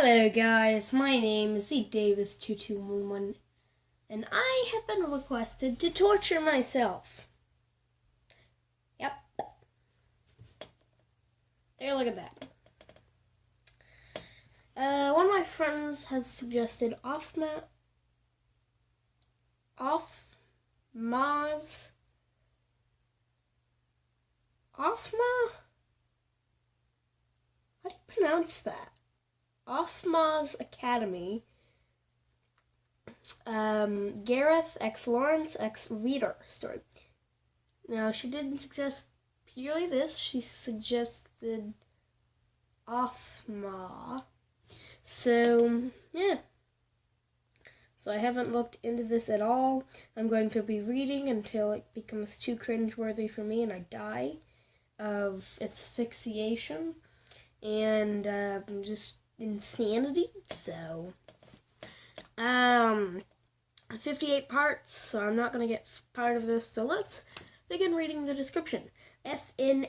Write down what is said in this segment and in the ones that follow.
Hello guys, my name is Davis2211 and I have been requested to torture myself. Yep. Take a look at that. One of my friends has suggested Aphmau. How do you pronounce that? Aphmau's Academy. Gareth x Lawrence x Reader story. Now, she didn't suggest purely this. She suggested Aphmau. So, yeah. So I haven't looked into this at all. I'm going to be reading until it becomes too cringeworthy for me and I die of asphyxiation and just insanity. So 58 parts, so I'm not going to get part of this. So let's begin reading the description. F/N.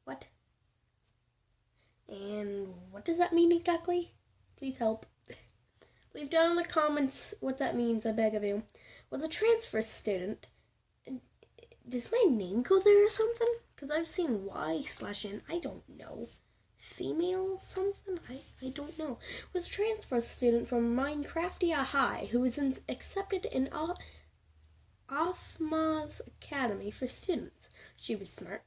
What? And what does that mean exactly? Please help. Leave down in the comments what that means, I beg of you. Was a transfer student. Does my name go there or something? Because I've seen Y/N. I don't know. Female something? I don't know. Was a transfer student from Minecraftia High who was accepted in Aphmau's Academy for students. She was smart.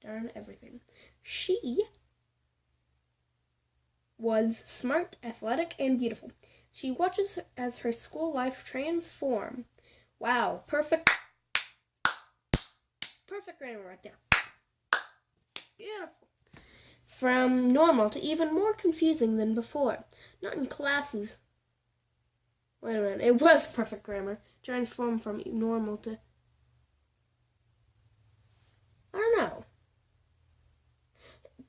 Darn everything. She was smart, athletic, and beautiful. She watches as her school life transform. Wow, perfect grammar right there. Beautiful. From normal to even more confusing than before. Not in classes. Wait a minute, it was perfect grammar. Transform from normal to... I don't know.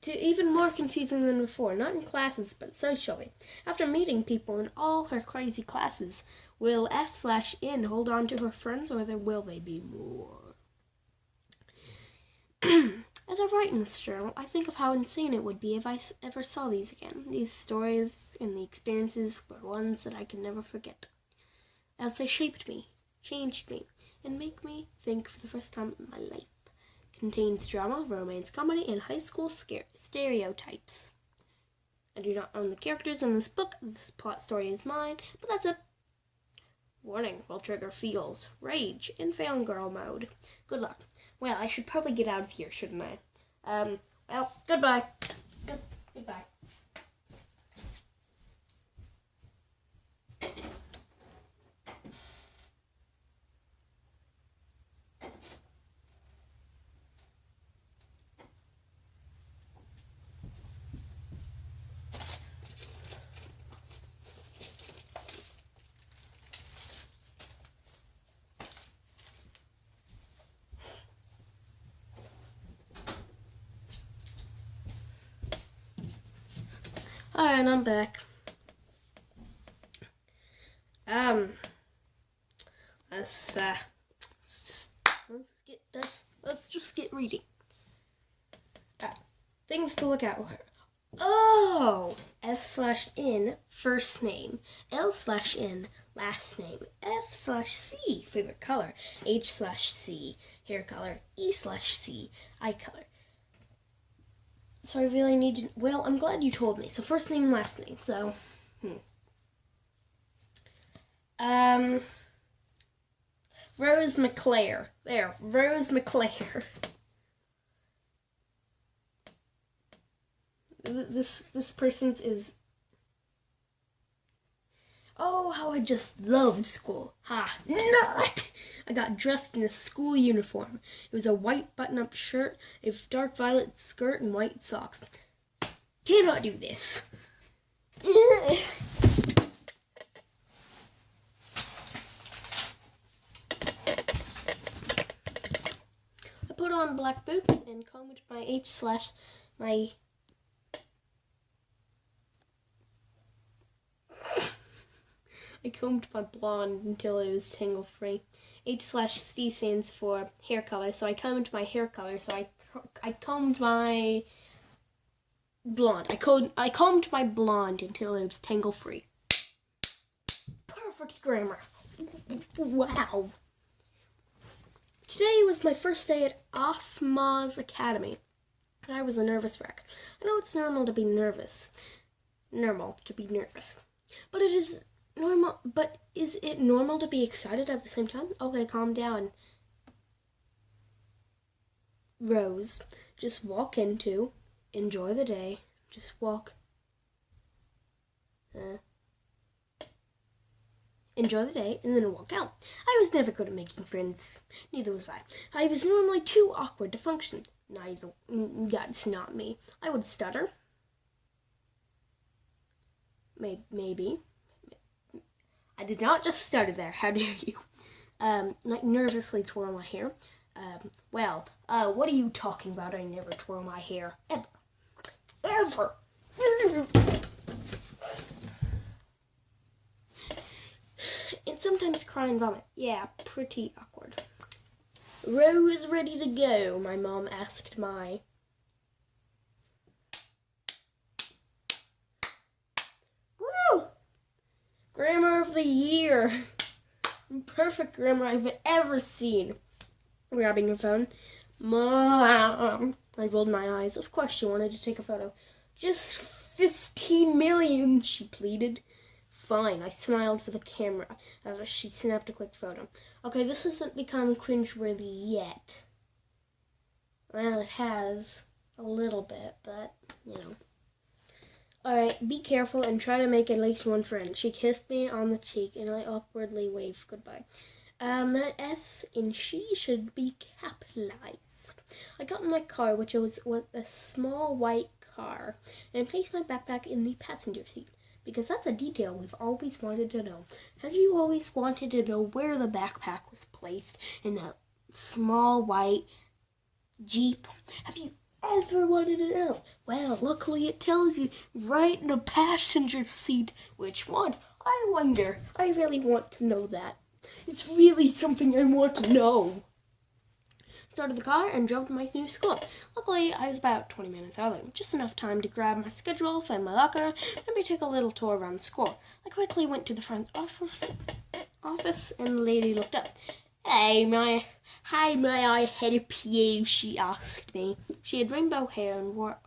To even more confusing than before, not in classes, but socially. After meeting people in all her crazy classes, will F/N hold on to her friends, or will they be more? As I write in this journal, I think of how insane it would be if I ever saw these again. These stories and the experiences were ones that I can never forget, as they shaped me, changed me, and make me think for the first time in my life. Contains drama, romance, comedy, and high school stereotypes. I do not own the characters in this book. This plot story is mine, but that's it. Warning, will trigger feels, rage, and fangirl mode. Good luck. Well, I should probably get out of here, shouldn't I? Well, goodbye. Goodbye. Alright, I'm back. Let's just get reading. Things to look out for. Oh! F/N, first name. L/N, last name. F/C, favorite color. H/C, hair color. E/C, eye color. So I really need to... Well, I'm glad you told me. So first name, last name. So, Rose McClare. There, Rose McClare. This person's is... Oh, how I just loved school. Ha, not! I got dressed in a school uniform. It was a white button-up shirt, a dark violet skirt, and white socks. Cannot do this. I put on black boots and combed my I combed my blonde until it was tangle-free. H/C stands for hair color, so I combed my hair color, so I combed my blonde. I combed my blonde until it was tangle-free. Perfect grammar. Wow. Today was my first day at Aphmau's Academy. I was a nervous wreck. I know it's normal to be nervous. But is it normal to be excited at the same time? Okay, calm down. Rose, just walk into, enjoy the day, just walk. Enjoy the day, and then walk out. I was never good at making friends. Neither was I. I was normally too awkward to function. That's not me. I would stutter. Maybe. I did not just stutter there. How dare you? Nervously twirl my hair. What are you talking about? I never twirl my hair. Ever. And sometimes cry and vomit. Yeah, pretty awkward. Rose ready to go? My mom asked my... Woo! Grammar of the year. Perfect grammar I've ever seen. Grabbing her phone. Mom! I rolled my eyes. Of course she wanted to take a photo. Just 15 million, she pleaded. Fine, I smiled for the camera as she snapped a quick photo. Okay, this hasn't become cringeworthy yet. Well, it has a little bit, but, you know. Alright, be careful and try to make at least one friend. She kissed me on the cheek and I awkwardly waved goodbye. That S in she should be capitalized. I got in my car, which was a small white car, and placed my backpack in the passenger seat. Because that's a detail we've always wanted to know. Have you always wanted to know where the backpack was placed in that small white Jeep? Have you ever wanted to know? Well, luckily it tells you right in the passenger seat. Which one? I wonder. I really want to know that. It's really something I want to know. Started the car and drove to my new school. Luckily, I was about 20 minutes early, just enough time to grab my schedule, find my locker, maybe take a little tour around the school. I quickly went to the front office and the lady looked up. Hi, may I help you? She asked me. She had rainbow hair and wore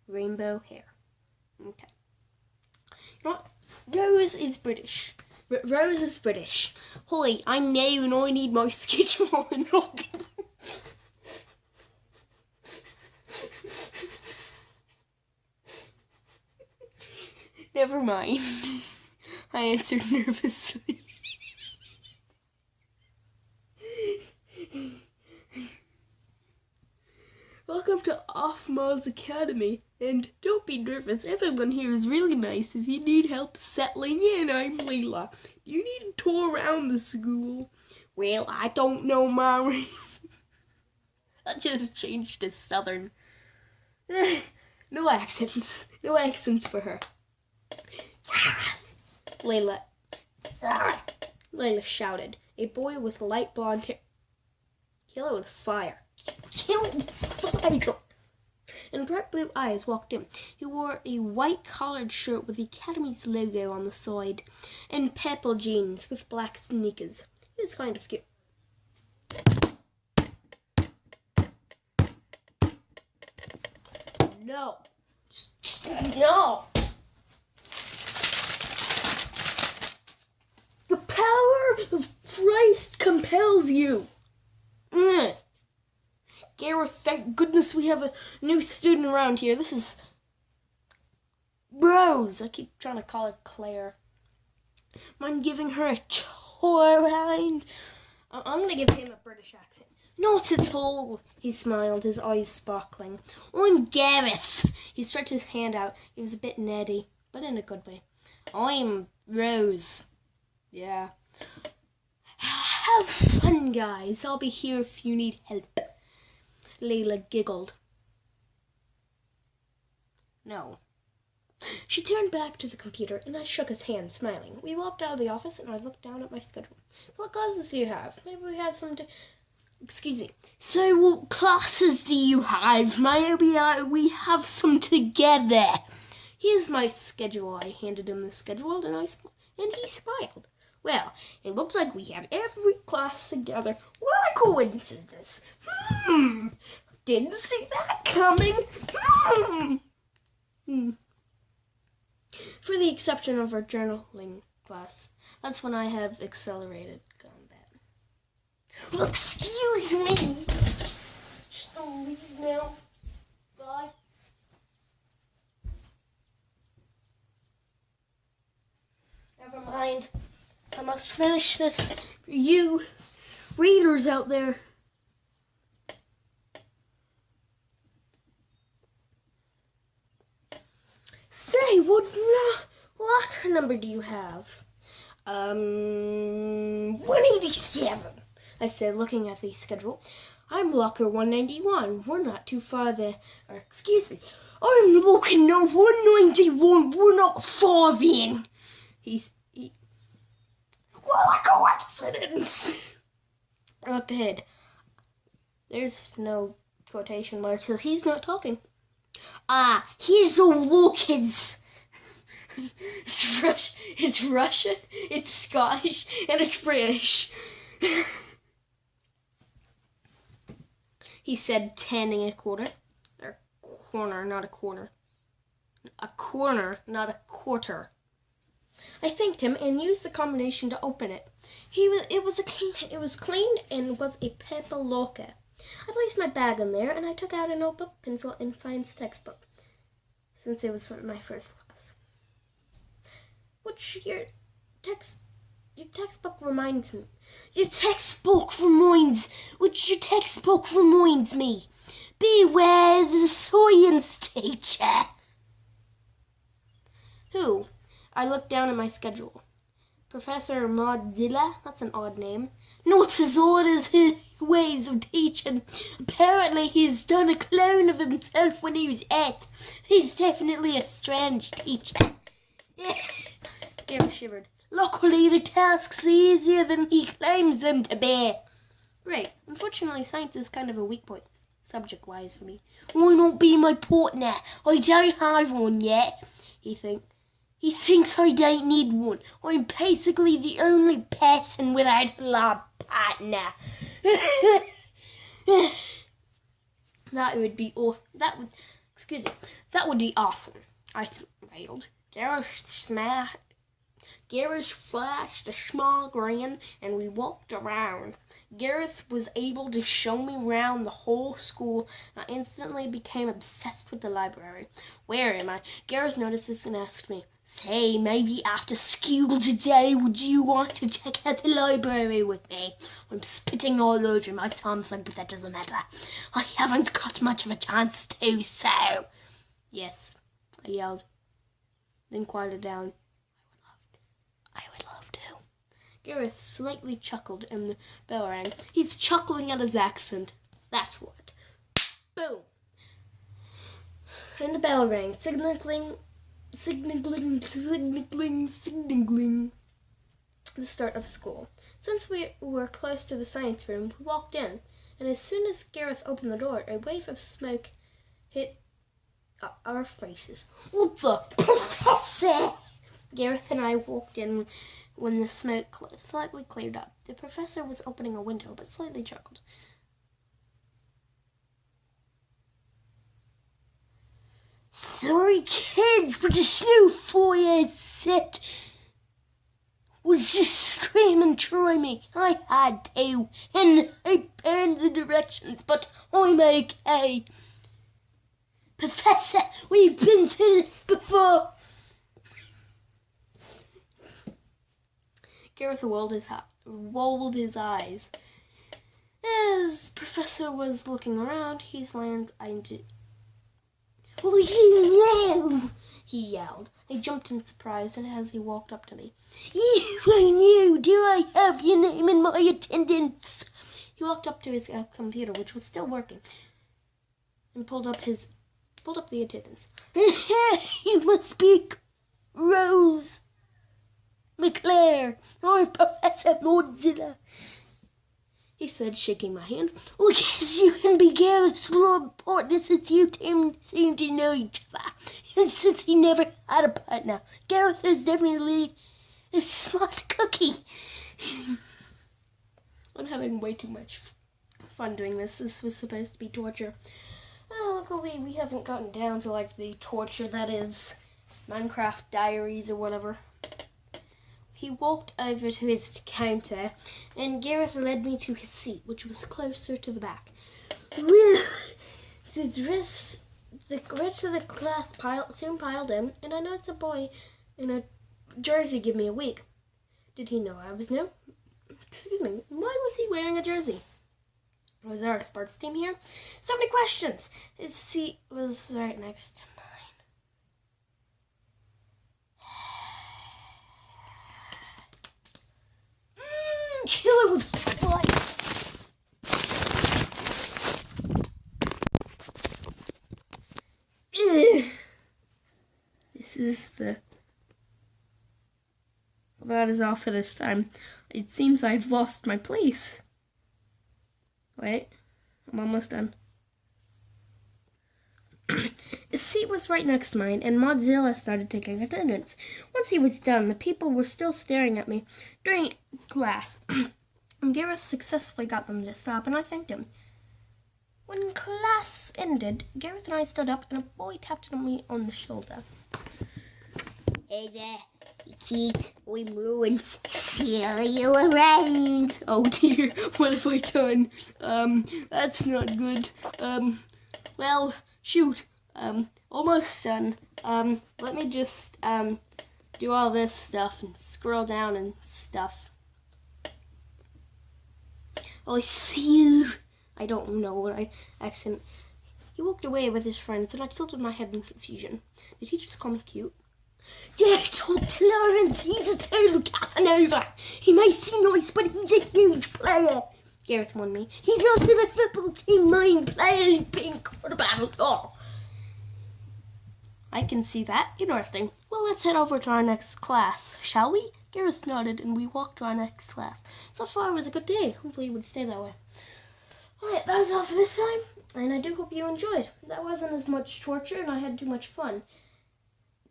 rainbow hair. Okay. You know what? Rose is British. Rose is British. Holy, I'm new and I need my schedule and log. Never mind. I answered nervously. Welcome to Aphmau's Academy. And don't be nervous, everyone here is really nice. If you need help settling in, I'm Layla. Do you need a tour around the school? Well, I don't know, Mary. I just changed to Southern. No accents for her. Layla shouted. A boy with light blonde hair. Kill it with fire. Kill it with fire. And bright blue eyes walked in. He wore a white collared shirt with the Academy's logo on the side and purple jeans with black sneakers. He was kind of cute. No. No. The power of Christ compels you. Gareth, thank goodness we have a new student around here. This is Rose. I keep trying to call her Claire. Mind giving her a tour around? I'm going to give him a British accent. Not at all. He smiled, his eyes sparkling. I'm Gareth. He stretched his hand out. He was a bit nerdy, but in a good way. I'm Rose. Yeah. Have fun, guys. I'll be here if you need help. Layla giggled. No. She turned back to the computer, and I shook his hand, smiling. We walked out of the office, and I looked down at my schedule. What classes do you have? Maybe we have some... Excuse me. So what classes do you have? Maybe we have some together. Here's my schedule. I handed him the schedule, and he smiled. Well, it looks like we have every class together. What a coincidence. Didn't see that coming. For the exception of our journaling class, that's when I have accelerated combat. Excuse me. I'll leave now. Bye. Never mind. I must finish this for you readers out there. Say, what locker number do you have? 187, I said, looking at the schedule. I'm locker 191. We're not too far there. Or, excuse me, I'm looking at 191. We're not far then. What a coincidence! I looked ahead. There's no quotation mark, so he's not talking. Here's a Lucas. It's Russian, it's Scottish, and it's British. He said 10 and a quarter. Or corner, not a corner. A corner, not a quarter. I thanked him and used the combination to open it. It was clean and was a paper locker. I placed my bag in there, and I took out a notebook, pencil, and science textbook, since it was my first class. Your textbook reminds me. Your textbook reminds me. Beware the science teacher. Who? I looked down at my schedule. Professor Maudzilla, that's an odd name. Not as odd as his ways of teaching. Apparently he's done a clone of himself when he was 8. He's definitely a strange teacher. Gary shivered. Luckily the task's easier than he claims them to be. Right, unfortunately science is kind of a weak point, subject-wise for me. Why not be my partner? I don't have one yet, He thinks I don't need one. I'm basically the only person without a lab partner. That would be awesome. I smiled. Gareth flashed a small grin, and we walked around. Gareth was able to show me around the whole school, and I instantly became obsessed with the library. Where am I? Gareth noticed this and asked me, Say, maybe after school today, would you want to check out the library with me? I'm spitting all over my thumbs, but that doesn't matter. I haven't got much of a chance to, so... Yes, I yelled, then quieted down. I would love to. Gareth slightly chuckled and the bell rang. He's chuckling at his accent. That's what. Boom. And the bell rang, signaling the start of school. Since we were close to the science room, we walked in, and as soon as Gareth opened the door, a wave of smoke hit our faces. What the professor? Gareth and I walked in when the smoke slightly cleared up. The professor was opening a window, but slightly chuckled. Sorry, kids, but the snow fire set was just screaming, try me. I had to, and I burned the directions, but I'm okay. Professor, we've been to this before. Gareth rolled his eyes. As Professor was looking around, his lands he yelled. I jumped in surprise, and as he walked up to me, You, do I have your name in my attendance? He walked up to his computer, which was still working, and pulled up his pulled up the attendance. You must be Rose McClare or Professor Mozilla, he said, shaking my hand. "Oh, yes, you can be Gareth's love partner since you seem to know each other. And since he never had a partner, Gareth is definitely a smart cookie." I'm having way too much fun doing this. This was supposed to be torture. Oh, luckily we haven't gotten down to like the torture that is Minecraft Diaries or whatever. He walked over to his counter, and Gareth led me to his seat, which was closer to the back. Well, The rest of the class soon piled in, and I noticed a boy in a jersey give me a wink. Did he know I was new? Excuse me, why was he wearing a jersey? Was there a sports team here? So many questions! His seat was right next to mine. kill it with fire. This is the... Well, that is all for this time. It seems I've lost my place. Wait, I'm almost done. His seat was right next to mine, and Mozilla started taking attendance. Once he was done, the people were still staring at me during class. Gareth successfully got them to stop, and I thanked him. When class ended, Gareth and I stood up, and a boy tapped me on the shoulder. "Hey there, kid, we ruined seal you around." Oh dear, what have I done? That's not good. Well, shoot. Almost done. Let me just, do all this stuff and scroll down and stuff. Oh, I see you. I don't know what accent. He walked away with his friends, and I tilted my head in confusion. Did he just call me cute? "Yeah, talk to Lawrence. He's a total Casanova. He may seem nice, but he's a huge player." Gareth warned me. "He's also the football team main player in being quarterback at all." I can see that. Interesting. Well, let's head over to our next class, shall we? Gareth nodded, and we walked to our next class. So far, it was a good day. Hopefully, it would stay that way. Alright, that was all for this time, and I do hope you enjoyed. That wasn't as much torture, and I had too much fun.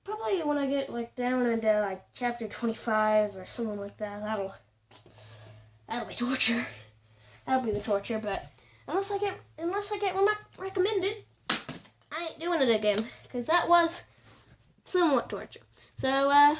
Probably when I get, down into, chapter 25 or something like that, that'll be torture. That'll be the torture, but unless I get recommended, I ain't doing it again, because that was somewhat torture. So, bye!